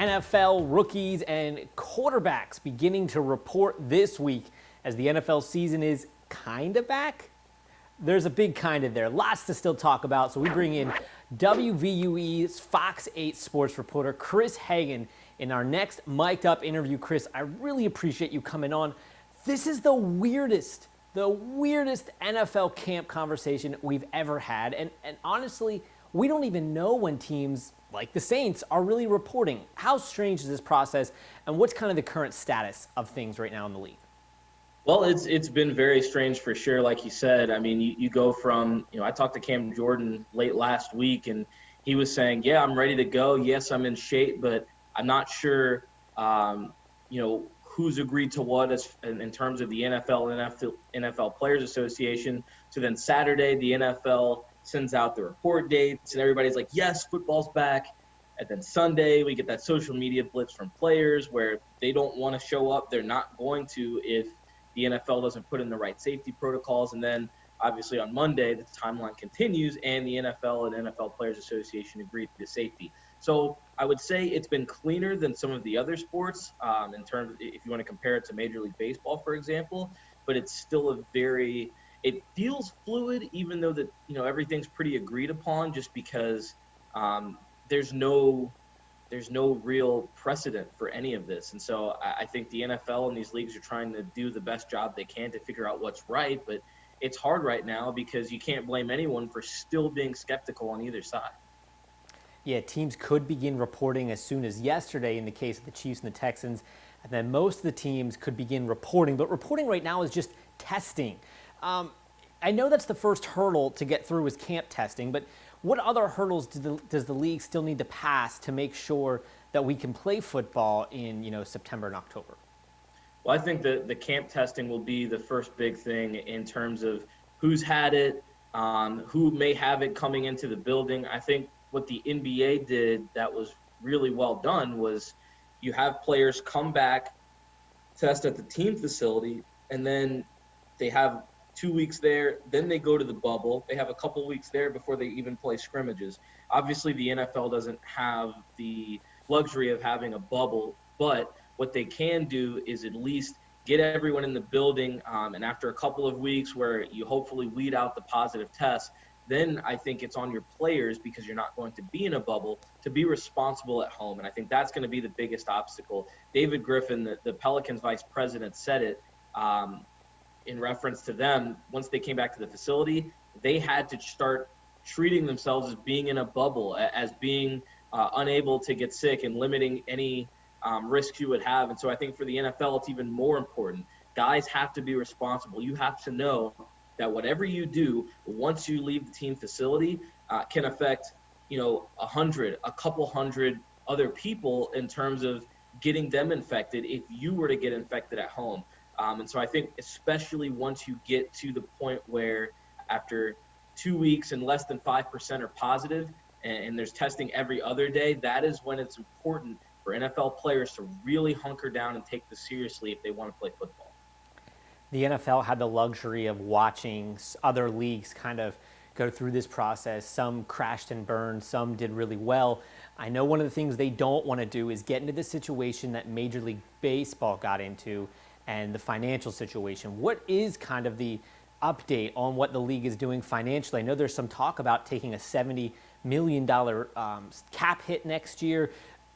NFL rookies and quarterbacks beginning to report this week as the NFL season is kind of back. There's a big kind of there. Lots to still talk about. So we bring in WVUE's Fox 8 sports reporter, Chris Hagan, in our next mic'd up interview. Chris, I really appreciate you coming on. This is the weirdest NFL camp conversation we've ever had. And honestly, we don't even know when teams like the Saints are really reporting. How strange is this process, and what's kind of the current status of things right now in the league? Well, it's been very strange for sure. Like you said, I mean, you go from, I talked to Cam Jordan late last week, and he was saying, yeah, I'm ready to go. Yes, I'm in shape, but I'm not sure, who's agreed to what in terms of the NFL and NFL Players Association. So then Saturday, the NFL sends out the report dates, and everybody's like, yes, football's back. And then Sunday, we get that social media blitz from players where they don't want to show up. They're not going to if the NFL doesn't put in the right safety protocols. And then obviously on Monday, the timeline continues, and the NFL and NFL Players Association agreed to safety. So I would say it's been cleaner than some of the other sports in terms, if you want to compare it to Major League Baseball, for example, but it's still it feels fluid, even though that, everything's pretty agreed upon, just because there's no real precedent for any of this. And so I think the NFL and these leagues are trying to do the best job they can to figure out what's right, but it's hard right now because you can't blame anyone for still being skeptical on either side. Yeah, teams could begin reporting as soon as yesterday in the case of the Chiefs and the Texans, and then most of the teams could begin reporting, but reporting right now is just testing. I know that's the first hurdle to get through is camp testing, but what other hurdles does the league still need to pass to make sure that we can play football in September and October? Well, I think that the camp testing will be the first big thing in terms of who's had it, who may have it coming into the building. I think what the NBA did that was really well done was you have players come back, test at the team facility, and then they have 2 weeks there, then they go to the bubble. They have a couple weeks there before they even play scrimmages. Obviously, the NFL doesn't have the luxury of having a bubble, but what they can do is at least get everyone in the building, and after a couple of weeks where you hopefully weed out the positive tests, then I think it's on your players, because you're not going to be in a bubble, to be responsible at home. And I think that's going to be the biggest obstacle. David Griffin, the Pelicans vice president, said it in reference to them. Once they came back to the facility, they had to start treating themselves as being in a bubble, as being unable to get sick and limiting any risks you would have. And so I think for the NFL, it's even more important. Guys have to be responsible. You have to know that whatever you do once you leave the team facility can affect, a couple hundred other people in terms of getting them infected if you were to get infected at home. And so I think especially once you get to the point where after 2 weeks and less than 5% are positive and there's testing every other day, that is when it's important for NFL players to really hunker down and take this seriously if they want to play football. The NFL had the luxury of watching other leagues kind of go through this process. Some crashed and burned, some did really well. I know one of the things they don't want to do is get into the situation that Major League Baseball got into and the financial situation. What is kind of the update on what the league is doing financially? I know there's some talk about taking a $70 million cap hit next year.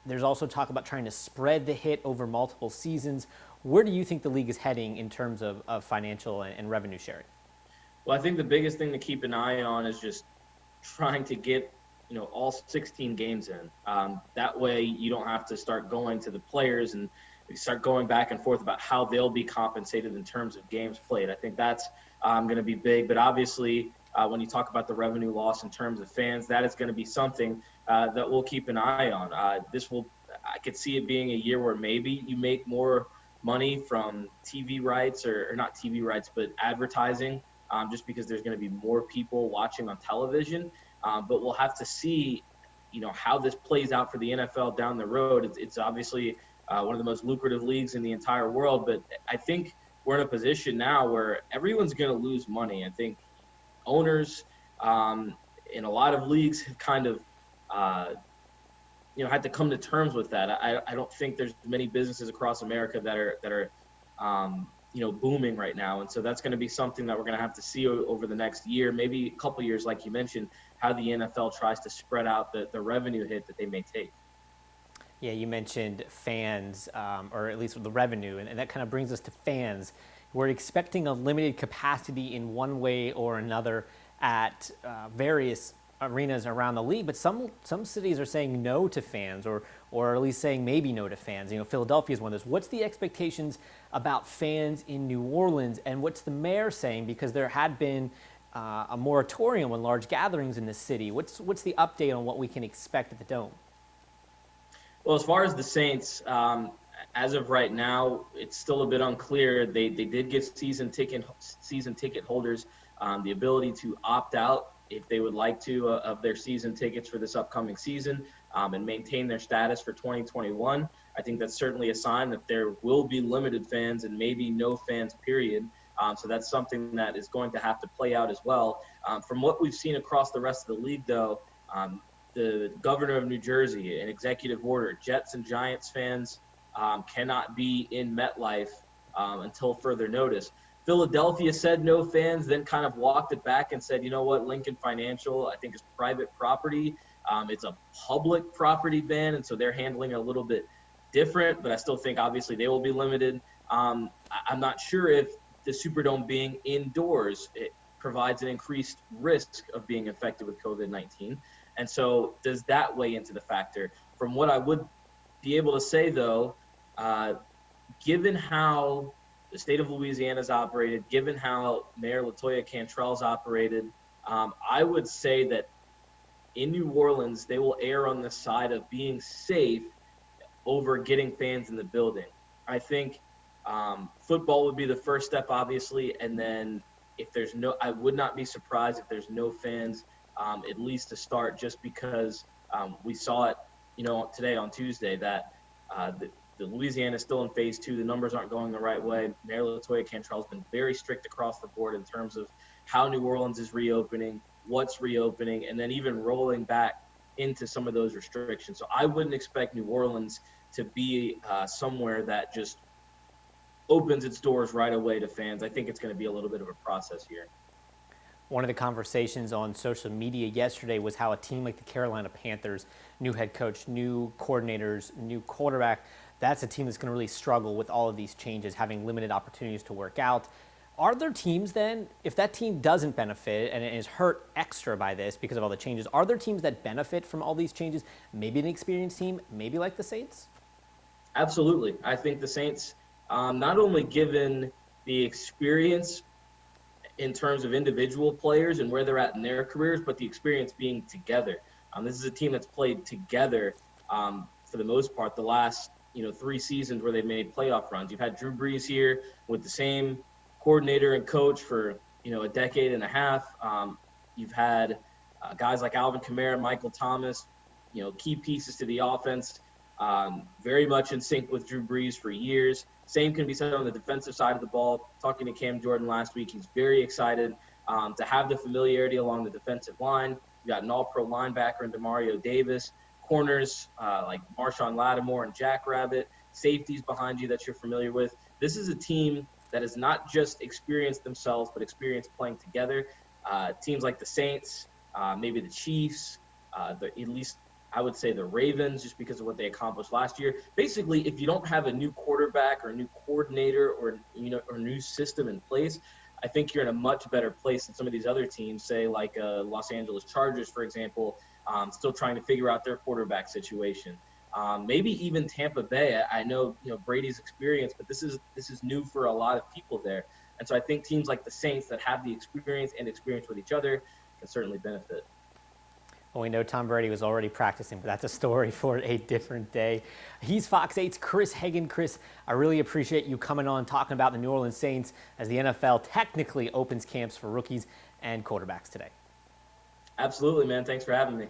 There's also talk about trying to spread the hit over multiple seasons. Where do you think the league is heading in terms of financial and revenue sharing? Well, I think the biggest thing to keep an eye on is just trying to get, all 16 games in. That way you don't have to start going to the players and start going back and forth about how they'll be compensated in terms of games played. I think that's going to be big. But obviously, when you talk about the revenue loss in terms of fans, that is going to be something that we'll keep an eye on. I could see it being a year where maybe you make more money from TV rights or not TV rights, but advertising, just because there's going to be more people watching on television. But we'll have to see, how this plays out for the NFL down the road. It's obviously one of the most lucrative leagues in the entire world, but I think we're in a position now where everyone's going to lose money. I think owners in a lot of leagues have kind of had to come to terms with that. I don't think there's many businesses across America that are booming right now, and so that's going to be something that we're going to have to see over the next year, maybe a couple years, like you mentioned, how the NFL tries to spread out the revenue hit that they may take. Yeah, you mentioned fans, or at least the revenue, and that kind of brings us to fans. We're expecting a limited capacity in one way or another at various arenas around the league, but some cities are saying no to fans, or at least saying maybe no to fans. Philadelphia is one of those. What's the expectations about fans in New Orleans, and what's the mayor saying? Because there had been a moratorium on large gatherings in the city. What's the update on what we can expect at the Dome? Well, as far as the Saints, as of right now, it's still a bit unclear. They did give season ticket holders the ability to opt out if they would like to of their season tickets for this upcoming season, and maintain their status for 2021. I think that's certainly a sign that there will be limited fans and maybe no fans, period. So that's something that is going to have to play out as well. From what we've seen across the rest of the league, though, the governor of New Jersey, an executive order, Jets and Giants fans cannot be in MetLife until further notice. Philadelphia said no fans, then kind of walked it back and said, you know what, Lincoln Financial, I think, is private property. It's a public property ban, and so they're handling it a little bit different, but I still think obviously they will be limited. I'm not sure if the Superdome being indoors, it provides an increased risk of being infected with COVID-19. And so does that weigh into the factor? From what I would be able to say, though, given how the state of Louisiana is operated, given how Mayor LaToya Cantrell's operated, I would say that in New Orleans, they will err on the side of being safe over getting fans in the building. I think football would be the first step, obviously, and then I would not be surprised if there's no fans, at least to start, just because we saw it, today on Tuesday that the Louisiana is still in phase 2. The numbers aren't going the right way. Mayor LaToya Cantrell has been very strict across the board in terms of how New Orleans is reopening, what's reopening, and then even rolling back into some of those restrictions. So I wouldn't expect New Orleans to be somewhere that just opens its doors right away to fans. I think it's going to be a little bit of a process here. One of the conversations on social media yesterday was how a team like the Carolina Panthers, new head coach, new coordinators, new quarterback, that's a team that's going to really struggle with all of these changes, having limited opportunities to work out. Are there teams then, if that team doesn't benefit and is hurt extra by this because of all the changes, are there teams that benefit from all these changes? Maybe an experienced team, maybe like the Saints? Absolutely. I think the Saints, not only given the experience in terms of individual players and where they're at in their careers, but the experience being together. This is a team that's played together for the most part the last 3 seasons where they've made playoff runs. You've had Drew Brees here with the same coordinator and coach for a decade and a half. You've had guys like Alvin Kamara, Michael Thomas, key pieces to the offense, very much in sync with Drew Brees for years. Same can be said on the defensive side of the ball. Talking to Cam Jordan last week, he's very excited to have the familiarity along the defensive line. You got an all-pro linebacker in Demario Davis, corners like Marshawn Lattimore and Jack Rabbit, safeties behind you that you're familiar with. This is a team that has not just experienced themselves, but experienced playing together. Teams like the Saints, maybe the Chiefs, at least I would say the Ravens, just because of what they accomplished last year. Basically, if you don't have a new quarterback or a new coordinator or new system in place, I think you're in a much better place than some of these other teams, say like Los Angeles Chargers, for example, still trying to figure out their quarterback situation. Maybe even Tampa Bay. I know Brady's experience, but this is new for a lot of people there. And so I think teams like the Saints that have the experience with each other can certainly benefit. Well, we know Tom Brady was already practicing, but that's a story for a different day. He's Fox 8's Chris Hagan. Chris, I really appreciate you coming on talking about the New Orleans Saints as the NFL technically opens camps for rookies and quarterbacks today. Absolutely, man. Thanks for having me.